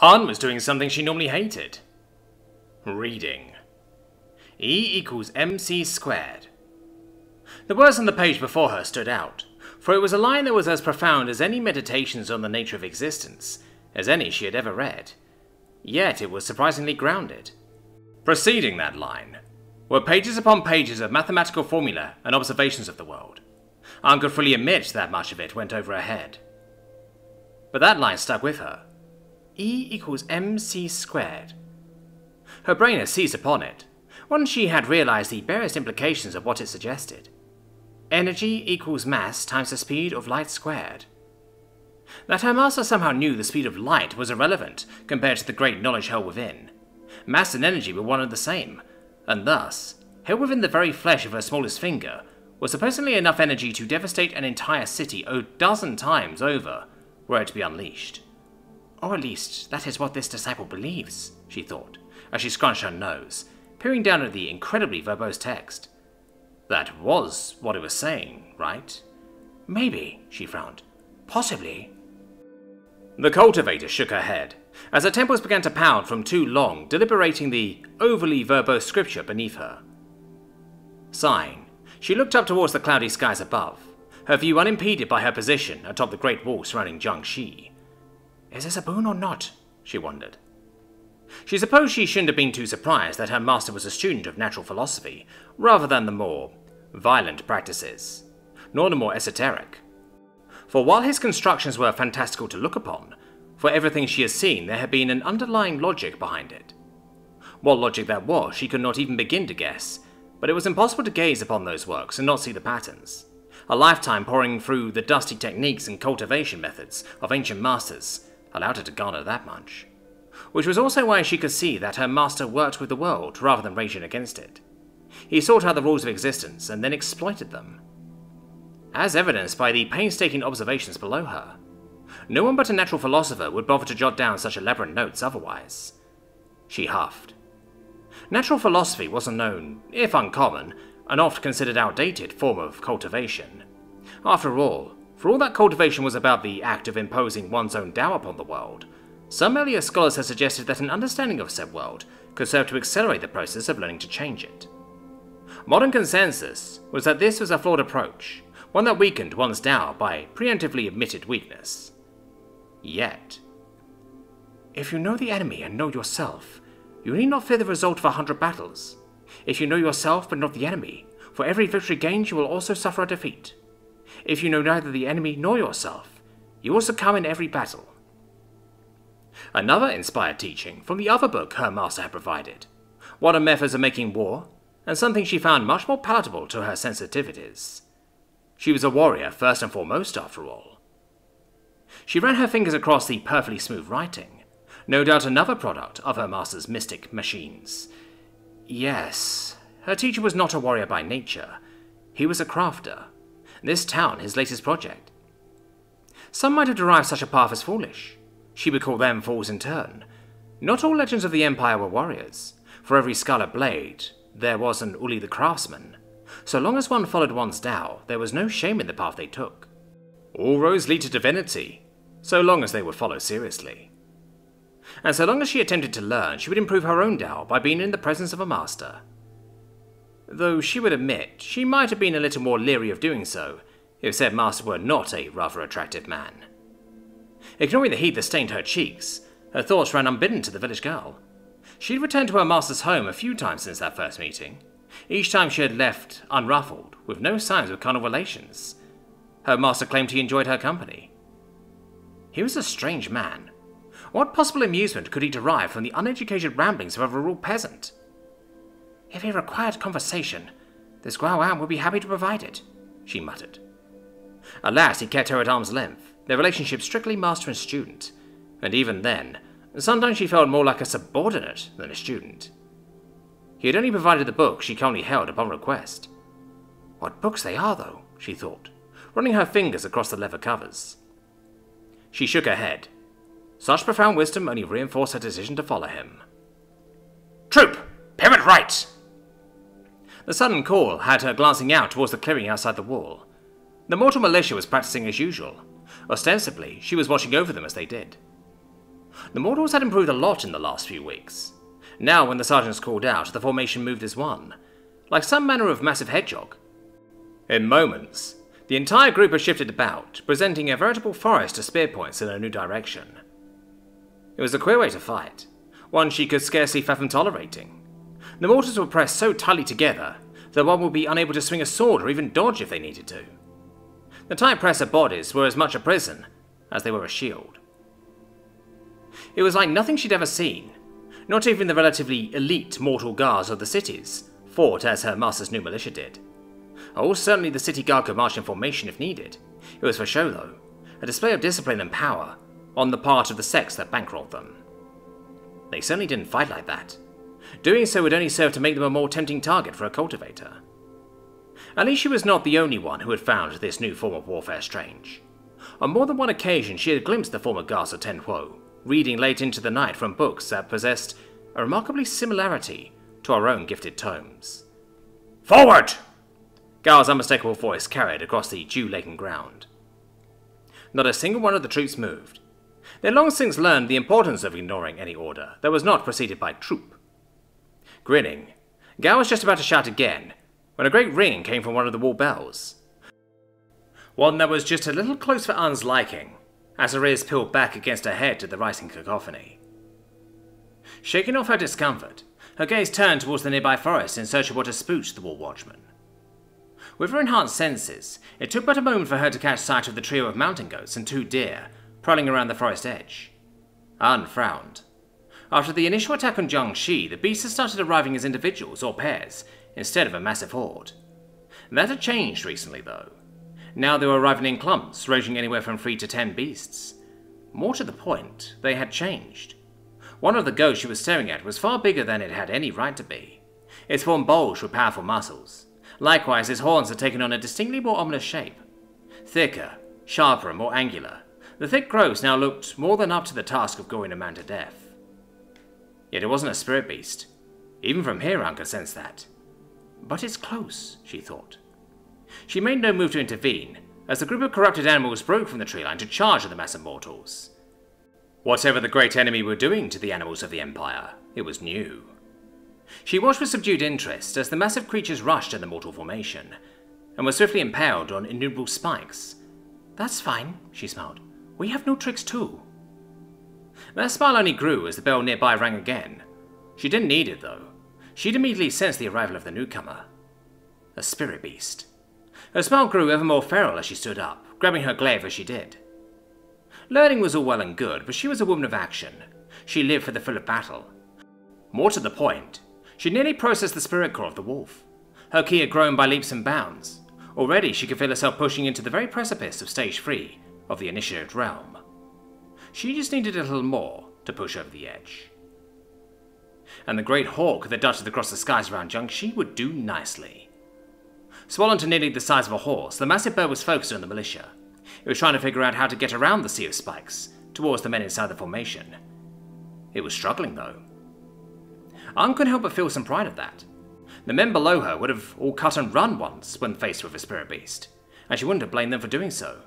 Ann was doing something she normally hated. Reading. E=mc². The words on the page before her stood out, for it was a line that was as profound as any meditations on the nature of existence, as any she had ever read. Yet it was surprisingly grounded. Preceding that line were pages upon pages of mathematical formula and observations of the world. Ann could fully admit that much of it went over her head. But that line stuck with her. E=mc². Her brain had seized upon it, once she had realized the various implications of what it suggested. Energy equals mass times the speed of light squared. That her master somehow knew the speed of light was irrelevant compared to the great knowledge held within. Mass and energy were one and the same, and thus, held within the very flesh of her smallest finger, was supposedly enough energy to devastate an entire city a dozen times over, were it to be unleashed. Or at least, that is what this disciple believes, she thought, as she scrunched her nose, peering down at the incredibly verbose text. That was what it was saying, right? Maybe, she frowned. Possibly. The cultivator shook her head, as her temples began to pound from too long deliberating the overly verbose scripture beneath her. Sighing, she looked up towards the cloudy skies above, her view unimpeded by her position atop the great wall surrounding Jiangxi. Is this a boon or not? She wondered. She supposed she shouldn't have been too surprised that her master was a student of natural philosophy, rather than the more violent practices, nor the more esoteric. For while his constructions were fantastical to look upon, for everything she had seen there had been an underlying logic behind it. What logic that was she could not even begin to guess, but it was impossible to gaze upon those works and not see the patterns. A lifetime poring through the dusty techniques and cultivation methods of ancient masters allowed her to garner that much. Which was also why she could see that her master worked with the world rather than raging against it. He sought out the rules of existence and then exploited them. As evidenced by the painstaking observations below her. No one but a natural philosopher would bother to jot down such elaborate notes otherwise. She huffed. Natural philosophy was a known, if uncommon, and oft considered outdated form of cultivation. After all, for all that cultivation was about the act of imposing one's own Tao upon the world, some earlier scholars had suggested that an understanding of said world could serve to accelerate the process of learning to change it. Modern consensus was that this was a flawed approach, one that weakened one's Tao by preemptively admitted weakness. Yet, if you know the enemy and know yourself, you need not fear the result of 100 battles. If you know yourself but not the enemy, for every victory gained you will also suffer a defeat. If you know neither the enemy nor yourself, you will succumb in every battle. Another inspired teaching from the other book her master had provided, modern methods of making war, and something she found much more palatable to her sensitivities. She was a warrior first and foremost, after all. She ran her fingers across the perfectly smooth writing, no doubt another product of her master's mystic machines. Yes, her teacher was not a warrior by nature. He was a crafter. This town his latest project. Some might have derived such a path as foolish. She would call them fools in turn. Not all legends of the Empire were warriors. For every scarlet blade, there was an Uli the craftsman. So long as one followed one's Tao, there was no shame in the path they took. All roads lead to divinity, so long as they were followed seriously. And so long as she attempted to learn, she would improve her own Tao by being in the presence of a master. Though she would admit she might have been a little more leery of doing so, if said master were not a rather attractive man. Ignoring the heat that stained her cheeks, her thoughts ran unbidden to the village girl. She had returned to her master's home a few times since that first meeting. Each time she had left unruffled, with no signs of carnal relations. Her master claimed he enjoyed her company. He was a strange man. What possible amusement could he derive from the uneducated ramblings of a rural peasant? If he required conversation, this Guao would be happy to provide it, she muttered. Alas, he kept her at arm's length, their relationship strictly master and student, and even then, sometimes she felt more like a subordinate than a student. He had only provided the books she currently held upon request. What books they are, though, she thought, running her fingers across the leather covers. She shook her head. Such profound wisdom only reinforced her decision to follow him. Troop! Pivot right! The sudden call had her glancing out towards the clearing outside the wall. The mortal militia was practicing as usual. Ostensibly, she was watching over them as they did. The mortals had improved a lot in the last few weeks. Now, when the sergeants called out, the formation moved as one, like some manner of massive hedgehog. In moments, the entire group had shifted about, presenting a veritable forest of spear points in a new direction. It was a queer way to fight, one she could scarcely fathom tolerating. The mortals were pressed so tightly together that one would be unable to swing a sword or even dodge if they needed to. The tight press of bodies were as much a prison as they were a shield. It was like nothing she'd ever seen. Not even the relatively elite mortal guards of the cities fought as her master's new militia did. Oh, certainly the city guard could march in formation if needed. It was for show, though, a display of discipline and power on the part of the sects that bankrolled them. They certainly didn't fight like that. Doing so would only serve to make them a more tempting target for a cultivator. At least she was not the only one who had found this new form of warfare strange. On more than one occasion she had glimpsed the former guards of Ten Huo, reading late into the night from books that possessed a remarkable similarity to our own gifted tomes. "Forward!" Gao's unmistakable voice carried across the dew-laden ground. Not a single one of the troops moved. They had long since learned the importance of ignoring any order that was not preceded by troop. Grinning, Gao was just about to shout again when a great ring came from one of the wall bells. One that was just a little close for Un's liking, as her ears peeled back against her head to the rising cacophony. Shaking off her discomfort, her gaze turned towards the nearby forest in search of what had spooked the wall watchman. With her enhanced senses, it took but a moment for her to catch sight of the trio of mountain goats and 2 deer prowling around the forest edge. An frowned. After the initial attack on Jiangxi, the beasts had started arriving as individuals or pairs instead of a massive horde. That had changed recently, though. Now they were arriving in clumps, ranging anywhere from 3 to 10 beasts. More to the point, they had changed. One of the goats she was staring at was far bigger than it had any right to be. Its form bulged with powerful muscles. Likewise, its horns had taken on a distinctly more ominous shape. Thicker, sharper, and more angular, the thick growths now looked more than up to the task of goring a man to death. Yet it wasn't a spirit beast. Even from here, Anne could sense that. But it's close, she thought. She made no move to intervene, as the group of corrupted animals broke from the tree line to charge at the mass of mortals. Whatever the great enemy were doing to the animals of the Empire, it was new. She watched with subdued interest as the massive creatures rushed in the mortal formation, and were swiftly impaled on innumerable spikes. "That's fine," she smiled. "We have new tricks too." That smile only grew as the bell nearby rang again. She didn't need it, though. She'd immediately sensed the arrival of the newcomer. A spirit beast. Her smile grew ever more feral as she stood up, grabbing her glaive as she did. Learning was all well and good, but she was a woman of action. She lived for the thrill of battle. More to the point, she nearly processed the spirit core of the wolf. Her ki had grown by leaps and bounds. Already she could feel herself pushing into the very precipice of Stage 3 of the initiated realm. She just needed a little more to push over the edge. And the great hawk that darted across the skies around Jiangxi would do nicely. Swollen to nearly the size of a horse, the massive bird was focused on the militia. It was trying to figure out how to get around the sea of spikes towards the men inside the formation. It was struggling, though. Anne couldn't help but feel some pride of that. The men below her would have all cut and run once when faced with a spirit beast, and she wouldn't have blamed them for doing so.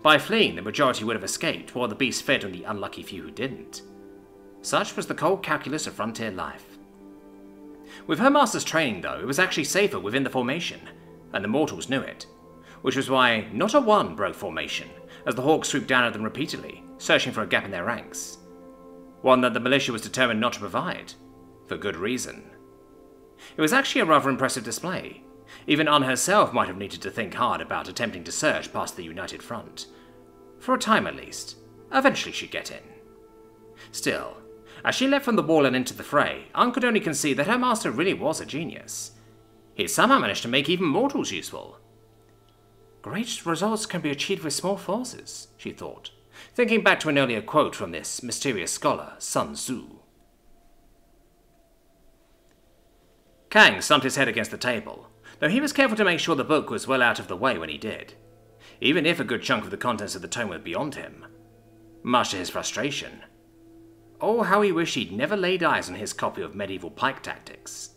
By fleeing, the majority would have escaped, while the beast fed on the unlucky few who didn't. Such was the cold calculus of frontier life. With her master's training, though, it was actually safer within the formation, and the mortals knew it, which was why not a one broke formation, as the hawk swooped down at them repeatedly, searching for a gap in their ranks. One that the militia was determined not to provide, for good reason. It was actually a rather impressive display. Even Anne herself might have needed to think hard about attempting to surge past the united front. For a time at least. Eventually she'd get in. Still, as she leapt from the wall and into the fray, Anne could only concede that her master really was a genius. He had somehow managed to make even mortals useful. Great results can be achieved with small forces, she thought, thinking back to an earlier quote from this mysterious scholar, Sun Tzu. Kang slumped his head against the table, though he was careful to make sure the book was well out of the way when he did, even if a good chunk of the contents of the tome were beyond him. Much to his frustration. Oh, how he wished he'd never laid eyes on his copy of Medieval Pike Tactics.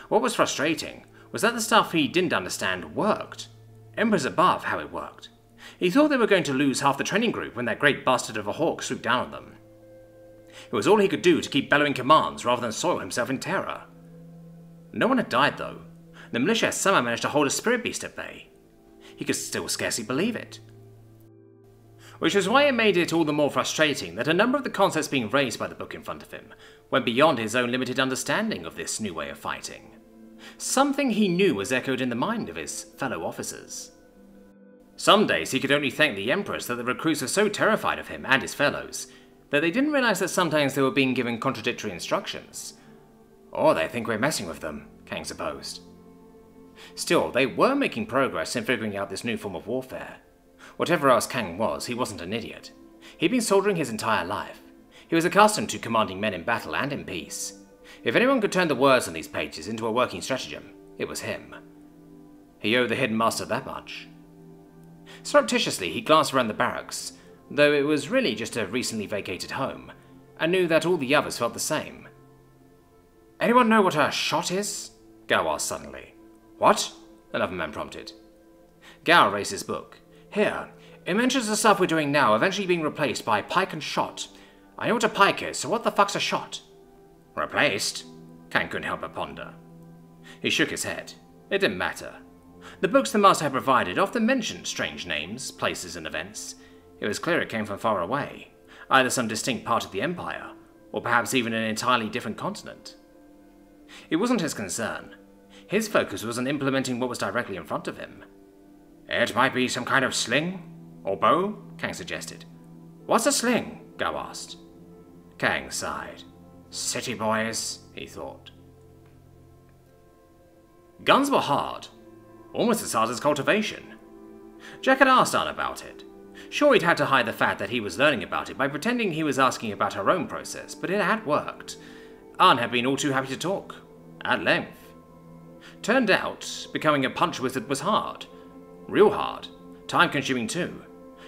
What was frustrating was that the stuff he didn't understand worked. Emperors above, how it worked. He thought they were going to lose half the training group when that great bastard of a hawk swooped down on them. It was all he could do to keep bellowing commands rather than soil himself in terror. No one had died, though. The militia had somehow managed to hold a spirit beast at bay. He could still scarcely believe it. Which was why it made it all the more frustrating that a number of the concepts being raised by the book in front of him went beyond his own limited understanding of this new way of fighting. Something he knew was echoed in the mind of his fellow officers. Some days he could only thank the Empress that the recruits were so terrified of him and his fellows that they didn't realize that sometimes they were being given contradictory instructions. Or they think we're messing with them, Kang supposed. Still, they were making progress in figuring out this new form of warfare. Whatever else Kang was, he wasn't an idiot. He'd been soldiering his entire life. He was accustomed to commanding men in battle and in peace. If anyone could turn the words on these pages into a working stratagem, it was him. He owed the Hidden Master that much. Surreptitiously, he glanced around the barracks, though it was really just a recently vacated home, and knew that all the others felt the same. "Anyone know what a shot is?" Gao asked suddenly. "What?" another man prompted. Gao raised his book. "Here, it mentions the stuff we're doing now eventually being replaced by pike and shot. I know what a pike is, so what the fuck's a shot?" "Replaced?" Kang couldn't help but ponder. He shook his head. It didn't matter. The books the Master had provided often mentioned strange names, places, and events. It was clear it came from far away, either some distinct part of the Empire, or perhaps even an entirely different continent. It wasn't his concern. His focus was on implementing what was directly in front of him. "It might be some kind of sling? Or bow?" Kang suggested. "What's a sling?" Gao asked. Kang sighed. "City boys," he thought. Guns were hard. Almost as hard as cultivation. Jack had asked Anne about it. Sure, he'd had to hide the fact that he was learning about it by pretending he was asking about her own process, but it had worked. Anne had been all too happy to talk. At length. Turned out, becoming a punch wizard was hard. Real hard. Time-consuming too.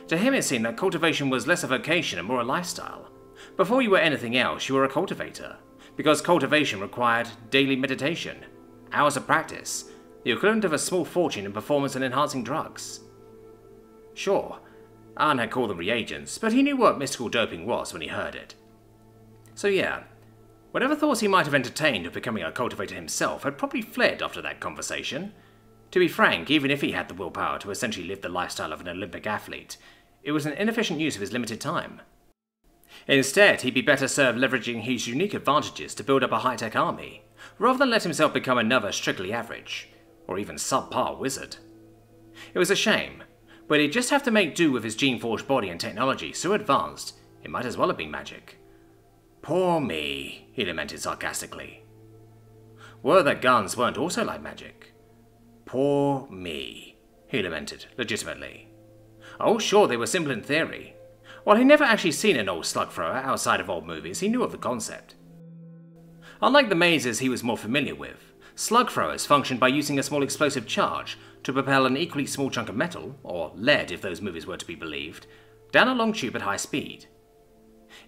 To him it seemed that cultivation was less a vocation and more a lifestyle. Before you were anything else, you were a cultivator, because cultivation required daily meditation, hours of practice, the equivalent of a small fortune in performance and enhancing drugs. Sure, Anne had called them reagents, but he knew what mystical doping was when he heard it. So yeah, whatever thoughts he might have entertained of becoming a cultivator himself had probably fled after that conversation. To be frank, even if he had the willpower to essentially live the lifestyle of an Olympic athlete, it was an inefficient use of his limited time. Instead, he'd be better served leveraging his unique advantages to build up a high-tech army, rather than let himself become another strictly average, or even subpar wizard. It was a shame, but he'd just have to make do with his gene-forged body and technology so advanced, it might as well have been magic. "Poor me," he lamented sarcastically. Were that guns weren't also like magic? "Poor me," he lamented, legitimately. Oh, sure, they were simple in theory. While he'd never actually seen an old slug thrower outside of old movies, he knew of the concept. Unlike the mazes he was more familiar with, slug throwers functioned by using a small explosive charge to propel an equally small chunk of metal, or lead if those movies were to be believed, down a long tube at high speed.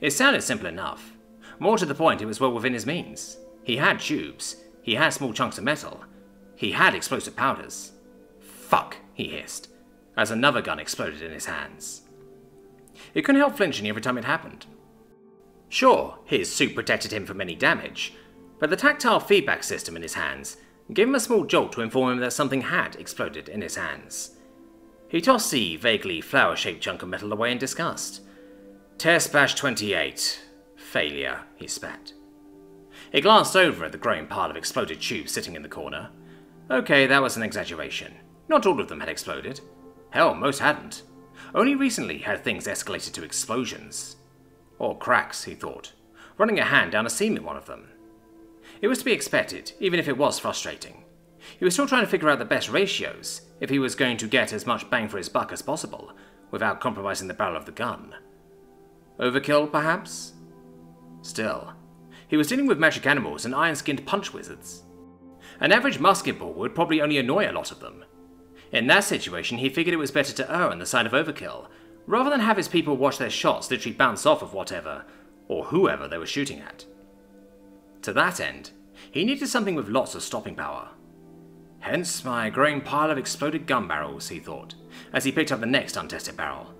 It sounded simple enough. More to the point, it was well within his means. He had tubes, he had small chunks of metal, he had explosive powders. "Fuck," he hissed, as another gun exploded in his hands. He couldn't help flinching every time it happened. Sure, his suit protected him from any damage, but the tactile feedback system in his hands gave him a small jolt to inform him that something had exploded in his hands. He tossed the vaguely flower-shaped chunk of metal away in disgust. "Test batch 28. Failure," he spat. He glanced over at the growing pile of exploded tubes sitting in the corner. Okay, that was an exaggeration. Not all of them had exploded. Hell, most hadn't. Only recently had things escalated to explosions. Or cracks, he thought, running a hand down a seam in one of them. It was to be expected, even if it was frustrating. He was still trying to figure out the best ratios, if he was going to get as much bang for his buck as possible, without compromising the barrel of the gun. Overkill, perhaps? Still, he was dealing with magic animals and iron-skinned punch wizards. An average musket ball would probably only annoy a lot of them. In that situation, he figured it was better to err on the side of overkill, rather than have his people watch their shots literally bounce off of whatever, or whoever they were shooting at. To that end, he needed something with lots of stopping power. Hence my growing pile of exploded gun barrels, he thought, as he picked up the next untested barrel.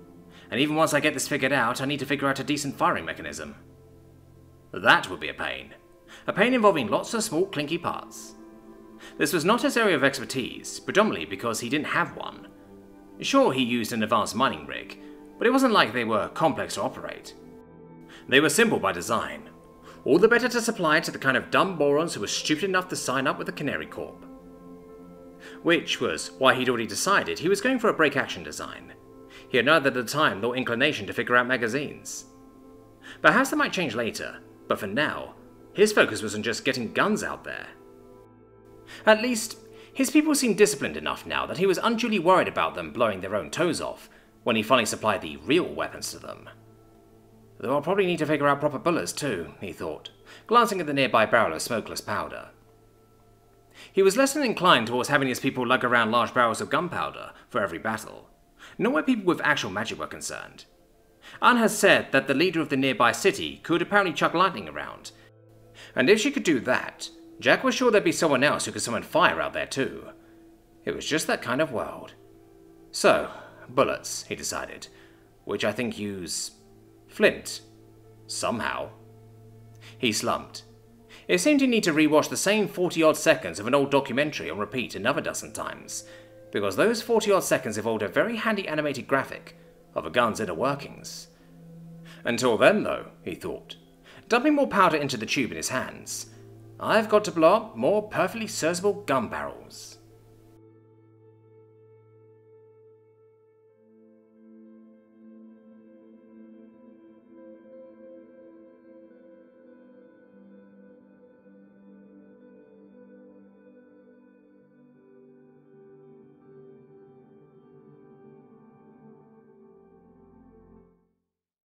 And even once I get this figured out, I need to figure out a decent firing mechanism. That would be a pain. A pain involving lots of small clinky parts. This was not his area of expertise, predominantly because he didn't have one. Sure, he used an advanced mining rig, but it wasn't like they were complex to operate. They were simple by design, all the better to supply to the kind of dumb morons who were stupid enough to sign up with the Canary Corp. Which was why he'd already decided he was going for a break-action design. He had neither the time nor inclination to figure out magazines. Perhaps that might change later, but for now, his focus was on just getting guns out there. At least, his people seemed disciplined enough now that he was unduly worried about them blowing their own toes off when he finally supplied the real weapons to them. Though I'll probably need to figure out proper bullets too, he thought, glancing at the nearby barrel of smokeless powder. He was less than inclined towards having his people lug around large barrels of gunpowder for every battle, not where people with actual magic were concerned. Anne has said that the leader of the nearby city could apparently chuck lightning around, and if she could do that, Jack was sure there'd be someone else who could summon fire out there too. It was just that kind of world. So, bullets, he decided, which I think use Flint. Somehow. He slumped. It seemed he'd need to rewatch the same 40-odd seconds of an old documentary on repeat another dozen times, because those 40-odd seconds involved a very handy animated graphic of a gun's inner workings. Until then, though, he thought, dumping more powder into the tube in his hands, I've got to blow up more perfectly serviceable gun barrels.